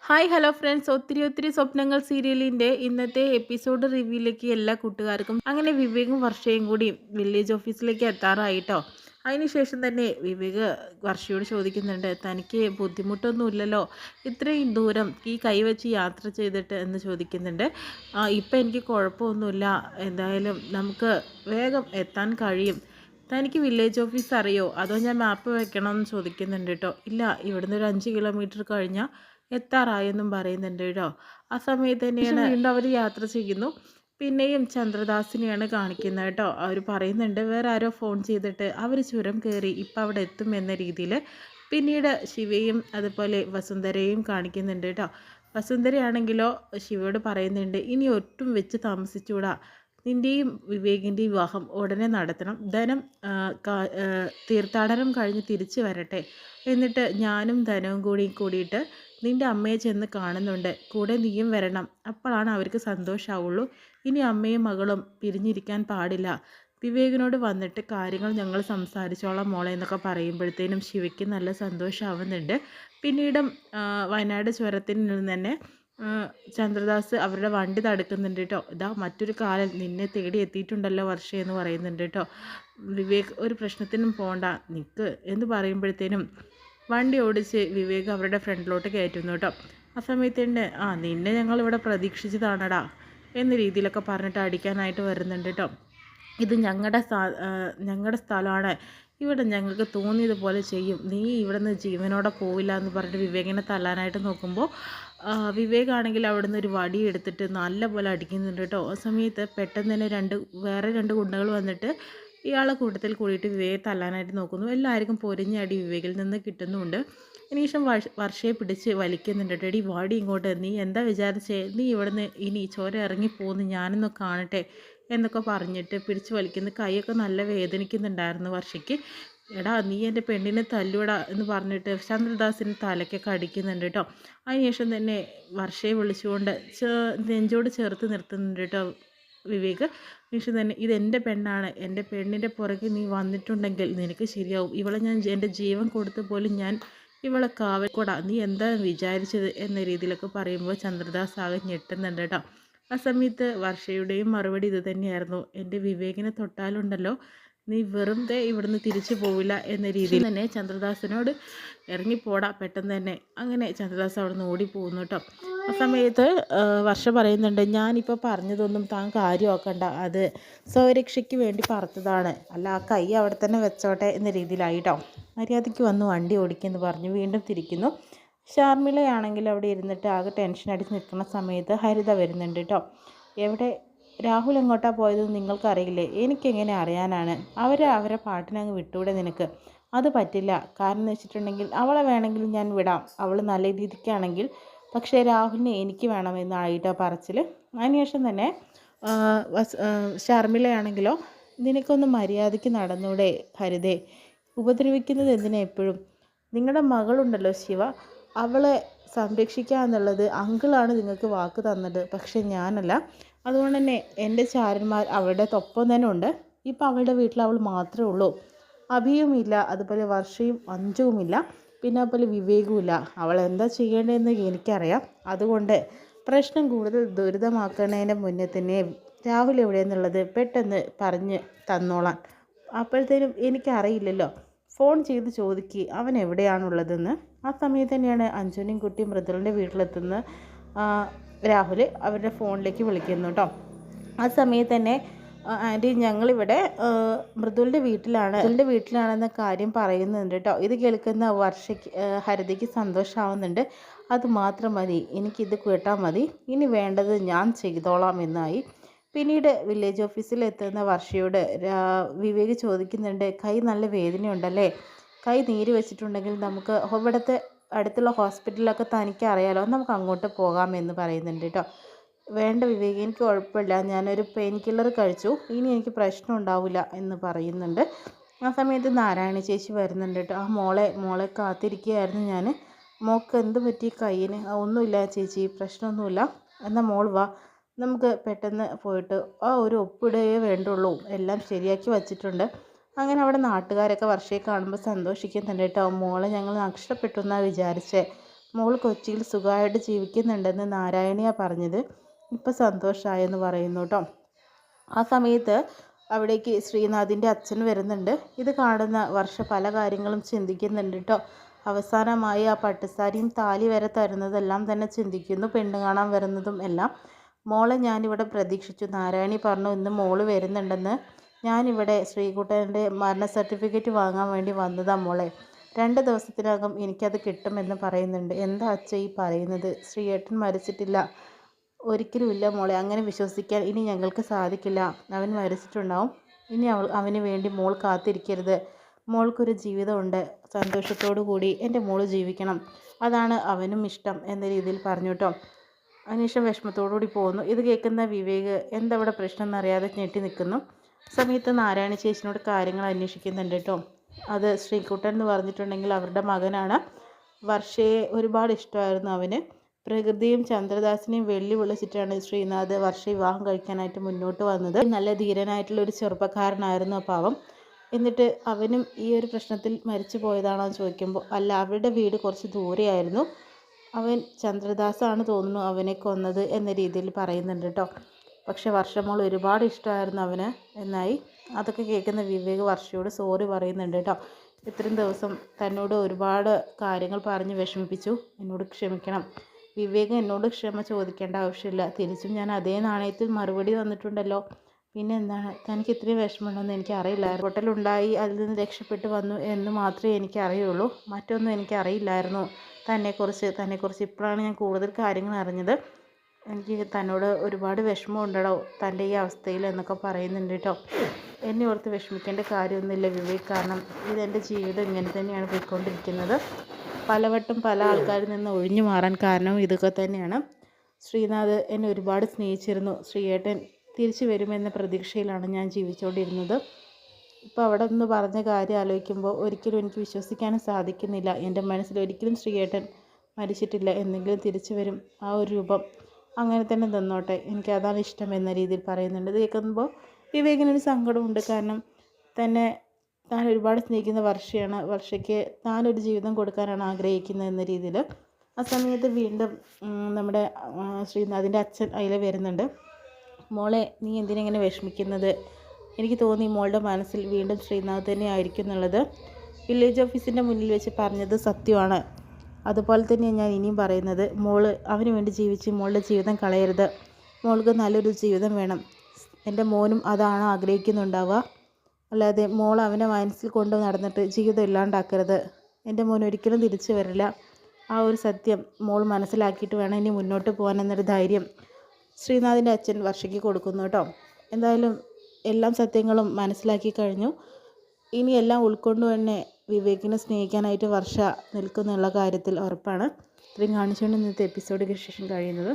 Hi hello friends, ഒത്തിരി ഒത്തിരി സ്വപ്നങ്ങൾ സീരിയലിൻ്റെ ഇന്നത്തെ എപ്പിസോഡ് റിവ്യൂയിലേക്ക് എല്ലാ കൂട്ടുകാർക്കും. അങ്ങനെ വിവേകും വർഷയും കൂടി വില്ലേജ് ഓഫീസിലേക്ക് എത്താറായിട്ടോ. അതിനുശേഷം തന്നെ വിവേക് വർഷയോട് ചോദിക്കുന്നുണ്ട്, തനിക്ക് ബുദ്ധിമുട്ടൊന്നുമില്ലല്ലോ ഇത്രയും ദൂരം ഈ കൈവച്ച് യാത്ര ചെയ്തിട്ട് എന്ന് ചോദിക്കുന്നുണ്ട്. ഇപ്പം എനിക്ക് കുഴപ്പമൊന്നുമില്ല, എന്തായാലും നമുക്ക് വേഗം എത്താൻ കഴിയും. തനിക്ക് വില്ലേജ് ഓഫീസ് അറിയോ, അതോ ഞാൻ മാപ്പ് വെക്കണമെന്ന് ചോദിക്കുന്നുണ്ട് കേട്ടോ. ഇല്ല, ഇവിടുന്ന് ഒരു 5 കിലോമീറ്റർ കഴിഞ്ഞാൽ എത്താറായെന്നും പറയുന്നുണ്ട് കേട്ടോ. ആ സമയത്ത് തന്നെയാണ് വീണ്ടും അവർ യാത്ര ചെയ്യുന്നു. പിന്നെയും ചന്ദ്രദാസിനെയാണ് കാണിക്കുന്നത് കേട്ടോ. അവർ പറയുന്നുണ്ട് വേറെ ആരോ ഫോൺ ചെയ്തിട്ട് അവർ ചുരം കയറി ഇപ്പം അവിടെ എത്തും എന്ന രീതിയിൽ. പിന്നീട് ശിവയും അതുപോലെ വസുന്ധരയും കാണിക്കുന്നുണ്ട് കേട്ടോ. വസുന്ധരയാണെങ്കിലോ ശിവയോട് പറയുന്നുണ്ട്, ഇനി ഒട്ടും വെച്ച് താമസിച്ചുകൂടാ, നിൻ്റെയും വിവേകിൻ്റെയും വിവാഹം ഉടനെ നടത്തണം. ധനം തീർത്ഥാടനം കഴിഞ്ഞ് തിരിച്ചു വരട്ടെ, എന്നിട്ട് ഞാനും ധനവും കൂടിയിട്ട് നിൻ്റെ അമ്മയെ ചെന്ന് കാണുന്നുണ്ട്, കൂടെ നീയും വരണം, അപ്പോഴാണ് അവർക്ക് സന്തോഷമാവുള്ളൂ. ഇനി അമ്മയും മകളും പിരിഞ്ഞിരിക്കാൻ പാടില്ല. വിവേകിനോട് വന്നിട്ട് കാര്യങ്ങൾ ഞങ്ങൾ സംസാരിച്ചോളാം മോളെ എന്നൊക്കെ പറയുമ്പോഴത്തേനും ശിവയ്ക്ക് നല്ല സന്തോഷമാവുന്നുണ്ട്. പിന്നീടും വയനാട് ചുരത്തിൽ നിന്ന് തന്നെ ചന്ദ്രദാസ് അവരുടെ വണ്ടി തടുക്കുന്നുണ്ട് കേട്ടോ. ഇതാ മറ്റൊരു കാലം നിന്നെ തേടി എത്തിയിട്ടുണ്ടല്ലോ വർഷ എന്ന് പറയുന്നുണ്ട് കേട്ടോ. വിവേക് ഒരു പ്രശ്നത്തിനും പോണ്ട, നിൽക്ക് എന്ന് പറയുമ്പോഴത്തേനും വണ്ടി ഓടിച്ച് വിവേക് അവരുടെ ഫ്രണ്ടിലോട്ട് കയറ്റുന്നു കേട്ടോ. ആ സമയത്ത് തന്നെ നിന്നെ ഞങ്ങളിവിടെ പ്രതീക്ഷിച്ചതാണടാ എന്ന രീതിയിലൊക്കെ പറഞ്ഞിട്ട് അടിക്കാനായിട്ട് വരുന്നുണ്ട് കേട്ടോ. ഇത് ഞങ്ങളുടെ സ്ഥലമാണ്, ഇവിടെ ഞങ്ങൾക്ക് തോന്നിയതുപോലെ ചെയ്യും, നീ ഇവിടെ നിന്ന് ജീവനോടെ പോവില്ല എന്ന് പറഞ്ഞിട്ട് വിവേകിനെ തല്ലാനായിട്ട് നോക്കുമ്പോൾ വിവേകാണെങ്കിൽ അവിടെ നിന്ന് ഒരു വടി എടുത്തിട്ട് നല്ല പോലെ അടിക്കുന്നുണ്ട് കേട്ടോ. ആ സമയത്ത് പെട്ടെന്ന് തന്നെ വേറെ രണ്ട് ഗുണ്ടകൾ വന്നിട്ട് ഇയാളെ കൂട്ടത്തിൽ കൂടിയിട്ട് വിവേക് തല്ലാനായിട്ട് നോക്കുന്നു. എല്ലാവർക്കും പൊരിഞ്ഞടി വിവേകിൽ നിന്ന് കിട്ടുന്നുമുണ്ട്. അതിനുശേഷം വർഷയെ പിടിച്ച് വലിക്കുന്നുണ്ട്. ഡേഡി വാടി ഇങ്ങോട്ട്, നീ എന്താ വിചാരിച്ചേ, നീ ഇവിടുന്ന് ഇനി ചോര ഇറങ്ങിപ്പോന്ന് ഞാനൊന്ന് കാണട്ടെ എന്നൊക്കെ പറഞ്ഞിട്ട് പിടിച്ച് വലിക്കുന്ന കൈയൊക്കെ നല്ല വേദനിക്കുന്നുണ്ടായിരുന്നു വർഷയ്ക്ക്. എടാ നീ എൻ്റെ പെണ്ണിനെ തല്ലുവിടാ എന്ന് പറഞ്ഞിട്ട് ചന്ദ്രദാസിന് തലയ്ക്കൊക്കെ അടിക്കുന്നുണ്ട് കേട്ടോ. അതിനുശേഷം തന്നെ വർഷയെ വിളിച്ചുകൊണ്ട് നെഞ്ചോട് ചേർത്ത് നിർത്തുന്നുണ്ട് കേട്ടോ വിവേക്. അതിനുശേഷം തന്നെ ഇതെൻ്റെ പെണ്ണാണ്, എൻ്റെ പെണ്ണിൻ്റെ പുറകെ നീ വന്നിട്ടുണ്ടെങ്കിൽ നിനക്ക് ശരിയാവും, ഇവളെ ഞാൻ എൻ്റെ ജീവൻ കൊടുത്ത് പോലും ഞാൻ ഇവളെ കാവൽക്കൂടാ, നീ എന്താ വിചാരിച്ചത് എന്ന രീതിയിലൊക്കെ പറയുമ്പോൾ ചന്ദ്രദാസ് ആകെ ഞെട്ടുന്നുണ്ട് കേട്ടോ. ആ സമയത്ത് വർഷയുടെയും മറുപടി ഇത് തന്നെയായിരുന്നു, എൻ്റെ വിവേകിനെ തൊട്ടാലുണ്ടല്ലോ നീ വെറുതെ ഇവിടുന്ന് തിരിച്ചു പോവില്ല എന്ന രീതിയിൽ തന്നെ ചന്ദ്രദാസിനോട് ഇറങ്ങിപ്പോടാ പെട്ടെന്ന് തന്നെ. അങ്ങനെ ചന്ദ്രദാസ് അവിടെ നിന്ന് ഓടിപ്പോകുന്നു കേട്ടോ. ആ സമയത്ത് വർഷ പറയുന്നുണ്ട്, ഞാനിപ്പോൾ പറഞ്ഞതൊന്നും താൻ കാര്യമാക്കണ്ട, അത് സ്വരക്ഷയ്ക്ക് വേണ്ടി പറഞ്ഞതാണ്, അല്ല ആ കൈ അവിടെ തന്നെ വെച്ചോട്ടെ എന്ന രീതിയിലായിട്ടോ. മര്യാദയ്ക്ക് വന്ന് വണ്ടി ഓടിക്കുമെന്ന് പറഞ്ഞ് വീണ്ടും തിരിക്കുന്നു. ഷാർമിളയാണെങ്കിൽ അവിടെ ഇരുന്നിട്ട് ആകെ ടെൻഷൻ അടിച്ച് നിൽക്കുന്ന സമയത്ത് ഹരിത വരുന്നുണ്ട് കേട്ടോ. എവിടെ രാഹുൽ എങ്ങോട്ടാ പോയതെന്ന് നിങ്ങൾക്കറിയില്ലേ, എനിക്കെങ്ങനെ അറിയാനാണ്, അവരെ പാട്ടിനങ്ങ് വിട്ടൂടെ നിനക്ക്. അത് പറ്റില്ല, കാരണം എന്ന് വെച്ചിട്ടുണ്ടെങ്കിൽ അവളെ വേണമെങ്കിൽ ഞാൻ വിടാം, അവൾ നല്ല രീതിക്കാണെങ്കിൽ, പക്ഷേ രാഹുലിനെ എനിക്ക് വേണമെന്നായിട്ടോ പറച്ചിൽ. അതിനുശേഷം തന്നെ ഷർമിളയാണെങ്കിലോ, നിനക്കൊന്ന് മര്യാദയ്ക്ക് നടന്നൂടെ ഹരിതേ, ഉപദ്രവിക്കുന്നത് എന്തിനാ എപ്പോഴും. നിങ്ങളുടെ മകളുണ്ടല്ലോ ശിവ, അവളെ സംരക്ഷിക്കുക എന്നുള്ളത് അങ്കിളാണ് നിങ്ങൾക്ക് വാക്ക് തന്നത്, പക്ഷെ ഞാനല്ല. അതുകൊണ്ട് തന്നെ എൻ്റെ ചാരന്മാർ അവളുടെ ഒപ്പം തന്നെ ഉണ്ട്. ഇപ്പം അവളുടെ വീട്ടിൽ അവൾ മാത്രമേ ഉള്ളൂ, അഭിയുമില്ല, അതുപോലെ വർഷയും അഞ്ചുവുമില്ല, പിന്നെ അതുപോലെ വിവേകുമില്ല. അവൾ എന്താ ചെയ്യേണ്ടതെന്ന് എനിക്കറിയാം. അതുകൊണ്ട് പ്രശ്നം കൂടുതൽ ദുരിതമാക്കുന്നതിന് മുന്നേ തന്നെ രാഹുൽ എവിടെയെന്നുള്ളത് പെട്ടെന്ന് പറഞ്ഞ് തന്നോളാം. അപ്പോഴത്തേനും എനിക്കറിയില്ലല്ലോ, ഫോൺ ചെയ്ത് ചോദിക്കുക അവൻ എവിടെയാണുള്ളതെന്ന്. ആ സമയത്ത് തന്നെയാണ് അഞ്ജുനെയും കുട്ടി മൃദുലിൻ്റെ വീട്ടിലെത്തുന്ന രാഹുൽ അവരുടെ ഫോണിലേക്ക് വിളിക്കുന്നു കേട്ടോ. ആ സമയത്ത് തന്നെ ആൻറ്റി ഞങ്ങളിവിടെ മൃദുലിൻ്റെ വീട്ടിലാണെന്ന കാര്യം പറയുന്നുണ്ട് കേട്ടോ. ഇത് കേൾക്കുന്ന ഹരിതയ്ക്ക് സന്തോഷമാവുന്നുണ്ട്. അത് മാത്രം മതി, എനിക്കിത് കേട്ടാൽ മതി, ഇനി വേണ്ടത് ഞാൻ ചെയ്തോളാം എന്നായി. പിന്നീട് വില്ലേജ് ഓഫീസിൽ എത്തുന്ന വർഷയോട് വിവേക് ചോദിക്കുന്നുണ്ട്, കൈ നല്ല വേദനയുണ്ടല്ലേ, കൈ നീര് വെച്ചിട്ടുണ്ടെങ്കിൽ നമുക്ക് ഇവിടുത്തെ അടുത്തുള്ള ഹോസ്പിറ്റലിലൊക്കെ തനിക്ക് അറിയാലോ, നമുക്ക് അങ്ങോട്ട് പോകാമെന്ന് പറയുന്നുണ്ട് കേട്ടോ. വേണ്ട വിവേക്, എനിക്ക് കുഴപ്പമില്ല, ഞാനൊരു പെയിൻ കില്ലർ കഴിച്ചു, ഇനി എനിക്ക് പ്രശ്നം ഉണ്ടാവില്ല എന്ന് പറയുന്നുണ്ട്. ആ സമയത്ത് നാരായണ ചേച്ചി വരുന്നുണ്ട് കേട്ടോ. മോളെ കാത്തിരിക്കുകയായിരുന്നു ഞാൻ, മോൾക്ക് എന്ത് പറ്റി കയ്യിന്? ഒന്നുമില്ല ചേച്ചി, പ്രശ്നമൊന്നുമില്ല, എന്നാൽ മോൾ വാ, നമുക്ക് പെട്ടെന്ന് പോയിട്ട് ഒരു ഒപ്പിടുകയേ വേണ്ടുള്ളൂ, എല്ലാം ശരിയാക്കി വച്ചിട്ടുണ്ട്. അങ്ങനെ അവിടെ നാട്ടുകാരൊക്കെ വർഷയെ കാണുമ്പോൾ സന്തോഷിക്കുന്നുണ്ട് കേട്ടോ. മോളെ ഞങ്ങൾ നഷ്ടപ്പെട്ടു എന്നാണ് വിചാരിച്ചത്, മോൾ കൊച്ചിയിൽ സുഖമായിട്ട് ജീവിക്കുന്നുണ്ടെന്ന് നാരായണിയാണ് പറഞ്ഞത്. ഇപ്പം സന്തോഷമായെന്ന് പറയുന്നു കേട്ടോ. ആ സമയത്ത് അവിടേക്ക് ശ്രീനാഥിൻ്റെ അച്ഛൻ വരുന്നുണ്ട്. ഇത് കാണുന്ന വർഷ പല കാര്യങ്ങളും ചിന്തിക്കുന്നുണ്ട് കേട്ടോ. അവസാനമായി ആ പട്ടുസാരിയും താലി വരെ തരുന്നതെല്ലാം തന്നെ ചിന്തിക്കുന്നു, പെണ്ണ് കാണാൻ വരുന്നതും എല്ലാം. മോളെ ഞാനിവിടെ പ്രതീക്ഷിച്ചു. നാരായണി പറഞ്ഞു ഇന്ന് മോള് വരുന്നുണ്ടെന്ന്. ഞാനിവിടെ ശ്രീകുട്ടൻ്റെ മരണ സർട്ടിഫിക്കറ്റ് വാങ്ങാൻ വേണ്ടി വന്നതാണ് മോളെ. 2 ദിവസത്തിനകം എനിക്കത് കിട്ടുമെന്ന് പറയുന്നുണ്ട്. എന്താ അച്ഛ ഈ പറയുന്നത്? ശ്രീയേട്ടൻ മരിച്ചിട്ടില്ല. ഒരിക്കലുമില്ല മോളെ, അങ്ങനെ വിശ്വസിക്കാൻ ഇനി ഞങ്ങൾക്ക് സാധിക്കില്ല. അവൻ മരിച്ചിട്ടുണ്ടാവും. ഇനി അവന് വേണ്ടി മോൾ കാത്തിരിക്കരുത്. മോൾക്കൊരു ജീവിതമുണ്ട്. സന്തോഷത്തോടു കൂടി എൻ്റെ മോള് ജീവിക്കണം. അതാണ് അവനും ഇഷ്ടം എന്ന രീതിയിൽ പറഞ്ഞു കേട്ടോ. അതിനുശേഷം വിഷമത്തോടുകൂടി പോകുന്നു. ഇത് കേൾക്കുന്ന വിവേക് എന്താ ഇവിടെ പ്രശ്നം എന്നറിയാതെ ഞെട്ടി നിൽക്കുന്നു. സമയത്ത് നാരായണ ചേച്ചിനോട് കാര്യങ്ങൾ അന്വേഷിക്കുന്നുണ്ട് കേട്ടോ. അത് ശ്രീകുട്ടൻ എന്ന് പറഞ്ഞിട്ടുണ്ടെങ്കിൽ അവരുടെ മകനാണ്. വർഷയെ ഒരുപാട് ഇഷ്ടമായിരുന്നു അവന്. പ്രകൃതിയും ചന്ദ്രദാസിനെയും വിളിച്ചിട്ടാണ് ശ്രീനാഥ് വർഷ വിവാഹം കഴിക്കാനായിട്ട് മുന്നോട്ട് വന്നത്. നല്ല ധീരനായിട്ടുള്ള ഒരു ചെറുപ്പക്കാരനായിരുന്നു ആ പാവം. എന്നിട്ട് അവനും ഈ ഒരു പ്രശ്നത്തിൽ മരിച്ചു പോയതാണോ എന്ന് ചോദിക്കുമ്പോൾ അല്ല, അവരുടെ വീട് കുറച്ച് ദൂരെയായിരുന്നു. അവൻ ചന്ദ്രദാസാണ് തോന്നുന്നു അവനെ കൊന്നത് എന്ന രീതിയിൽ പറയുന്നുണ്ട് കേട്ടോ. പക്ഷെ വർഷമോൾ ഒരുപാട് ഇഷ്ടമായിരുന്നു അവന് എന്നായി. അതൊക്കെ കേൾക്കുന്ന വിവേക് വർഷയോട് സോറി പറയുന്നുണ്ട് കേട്ടോ. ഇത്രയും ദിവസം തന്നോട് ഒരുപാട് കാര്യങ്ങൾ പറഞ്ഞ് വിഷമിപ്പിച്ചു, എന്നോട് ക്ഷമിക്കണം. വിവേക് എന്നോട് ക്ഷമ ചോദിക്കേണ്ട ആവശ്യമില്ല. തിരിച്ചും ഞാൻ അതേ നാണയത്തിൽ മറുപടി തന്നിട്ടുണ്ടല്ലോ. പിന്നെ എന്താണ്, തനിക്ക് ഇത്രയും വിഷമമുണ്ടെന്ന് എനിക്ക് അറിയില്ലായിരുന്നു. പൊട്ടലുണ്ടായി അതിൽ നിന്ന് രക്ഷപ്പെട്ടു വന്നു എന്ന് മാത്രമേ എനിക്ക് അറിയുള്ളൂ. മറ്റൊന്നും എനിക്കറിയില്ലായിരുന്നു തന്നെക്കുറിച്ച് ഇപ്പോഴാണ് ഞാൻ കൂടുതൽ കാര്യങ്ങൾ അറിഞ്ഞത്. എനിക്ക് തന്നോട് ഒരുപാട് വിഷമമുണ്ടോ തൻ്റെ ഈ അവസ്ഥയിൽ എന്നൊക്കെ പറയുന്നുണ്ട് കേട്ടോ. എന്നെ ഓർത്ത് വിഷമിക്കേണ്ട കാര്യമൊന്നുമില്ല വിവേക്, കാരണം ഇതെൻ്റെ ജീവിതം ഇങ്ങനെ തന്നെയാണ് പോയിക്കൊണ്ടിരിക്കുന്നത്. പലവട്ടം പല ആൾക്കാരിൽ നിന്ന് ഒഴിഞ്ഞു മാറാൻ കാരണവും ഇതൊക്കെ തന്നെയാണ്. ശ്രീനാഥ് എന്നെ ഒരുപാട് സ്നേഹിച്ചിരുന്നു. ശ്രീയേട്ടൻ തിരിച്ചു വരുമെന്ന പ്രതീക്ഷയിലാണ് ഞാൻ ജീവിച്ചുകൊണ്ടിരുന്നത്. ഇപ്പോൾ അവിടെ നിന്ന് പറഞ്ഞ കാര്യം ആലോചിക്കുമ്പോൾ ഒരിക്കലും എനിക്ക് വിശ്വസിക്കാനും സാധിക്കുന്നില്ല. എൻ്റെ മനസ്സിൽ ഒരിക്കലും ശ്രീയേട്ടൻ മരിച്ചിട്ടില്ല, എന്തെങ്കിലും തിരിച്ചു വരും. ആ ഒരു രൂപം അങ്ങനെ തന്നെ തന്നോട്ടെ, എനിക്ക് അതാണ് ഇഷ്ടം എന്ന രീതിയിൽ പറയുന്നുണ്ട്. ഇത് കേൾക്കുമ്പോൾ വിവേകിനൊരു സങ്കടമുണ്ട്. കാരണം താൻ ഒരുപാട് സ്നേഹിക്കുന്ന വർഷയാണ്. വർഷയ്ക്ക് താനൊരു ജീവിതം കൊടുക്കാനാണ് ആഗ്രഹിക്കുന്നത് എന്ന രീതിയിൽ. ആ സമയത്ത് വീണ്ടും നമ്മുടെ ശ്രീനാഥിൻ്റെ അച്ഛൻ അതിൽ വരുന്നുണ്ട്. മോളെ നീ എന്തിനെങ്ങനെ വിഷമിക്കുന്നത്? എനിക്ക് തോന്നി മോളുടെ മനസ്സിൽ വീണ്ടും ശ്രീനാഥ് തന്നെ ആയിരിക്കും എന്നുള്ളത്. വില്ലേജ് ഓഫീസിൻ്റെ മുന്നിൽ വെച്ച് പറഞ്ഞത് സത്യമാണ്. അതുപോലെ തന്നെ ഞാൻ ഇനിയും പറയുന്നത്, മോള് അവന് വേണ്ടി ജീവിച്ച് മോളുടെ ജീവിതം കളയരുത്. മോൾക്ക് നല്ലൊരു ജീവിതം വേണം. എൻ്റെ മോനും അതാണ് ആഗ്രഹിക്കുന്നുണ്ടാവുക. അല്ലാതെ മോൾ അവനെ മനസ്സിൽ കൊണ്ട് നടന്നിട്ട് ജീവിതം ഇല്ലാണ്ടാക്കരുത്. എൻ്റെ മോൻ ഒരിക്കലും തിരിച്ചു വരില്ല. ആ ഒരു സത്യം മോൾ മനസ്സിലാക്കിയിട്ട് വേണം ഇനി മുന്നോട്ട് പോകാനെന്നൊരു ധൈര്യം ശ്രീനാഥിൻ്റെ അച്ഛൻ വർഷയ്ക്ക് കൊടുക്കുന്നു കേട്ടോ. എന്തായാലും എല്ലാ സത്യങ്ങളും മനസ്സിലാക്കി കഴിഞ്ഞു. ഇനി എല്ലാം ഉൾക്കൊണ്ട് തന്നെ വിവേകിനെ സ്നേഹിക്കാനായിട്ട് വർഷ നിൽക്കുന്നുള്ള കാര്യത്തിൽ ഉറപ്പാണ്. ഇത്രയും കാണിച്ചുകൊണ്ട് ഇന്നത്തെ എപ്പിസോഡിന് ശേഷം കഴിയുന്നത്.